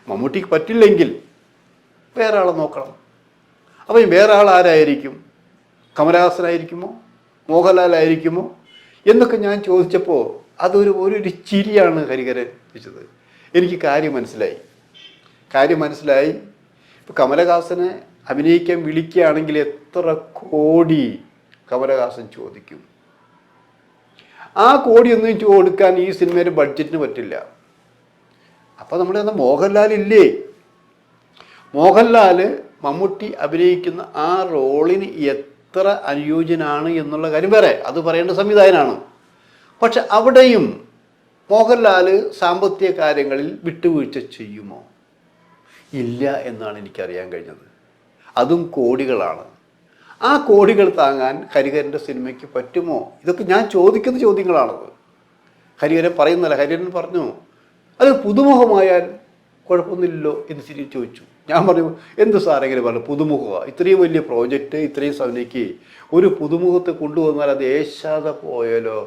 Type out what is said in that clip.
മമ്മൂട്ടിക്ക് പറ്റില്ലെങ്കിൽ വേറെ ആളെ നോക്കണം. അപ്പം വേറെ ആൾ ആരായിരിക്കും? കമലഹാസനായിരിക്കുമോ, മോഹൻലാലായിരിക്കുമോ എന്നൊക്കെ ഞാൻ ചോദിച്ചപ്പോൾ ഒരു ചിരിയാണ് ഹരിഹരൻ വെച്ചത്. എനിക്ക് കാര്യം മനസ്സിലായി. ഇപ്പോൾ കമലഹാസനെ അഭിനയിക്കാൻ വിളിക്കുകയാണെങ്കിൽ എത്ര കോടി കമലഹാസൻ ചോദിക്കും? ആ കോടിയൊന്നും കൊടുക്കാൻ ഈ സിനിമയുടെ ബഡ്ജറ്റിന് പറ്റില്ല. അപ്പോൾ നമ്മുടെ മോഹൻലാൽ ഇല്ലേ? മോഹൻലാൽ മമ്മൂട്ടി അഭിനയിക്കുന്ന ആ റോളിന് എത്ര അനുയോജ്യനാണ് എന്നുള്ള കാര്യം വേറെ, അത് പറയേണ്ട സംവിധായകനാണ്. പക്ഷെ അവിടെയും മോഹൻലാൽ സാമ്പത്തിക കാര്യങ്ങളിൽ വിട്ടുവീഴ്ച ചെയ്യുമോ? ഇല്ല എന്നാണ് എനിക്കറിയാൻ കഴിഞ്ഞത്. അതും കോടികളാണ്. ആ കോടികൾ താങ്ങാൻ ഹരിഹരൻ്റെ സിനിമയ്ക്ക് പറ്റുമോ? ഇതൊക്കെ ഞാൻ ചോദിക്കുന്ന ചോദ്യങ്ങളാണത്. ഹരിഹരൻ പറയുന്നല്ല. ഹരിഹരൻ പറഞ്ഞു അത് പുതുമുഖമായാൽ കുഴപ്പമൊന്നുമില്ലല്ലോ എന്ന് ചോദിച്ചു. ഞാൻ പറഞ്ഞു എന്ത് സാറെങ്കിലും പറഞ്ഞു പുതുമുഖമാണ്, ഇത്രയും വലിയ പ്രോജക്റ്റ് ഇത്രയും സമയത്തേക്ക് ഒരു പുതുമുഖത്തെ കൊണ്ടുവന്നാൽ അത് ഏശാതെ പോയാലോ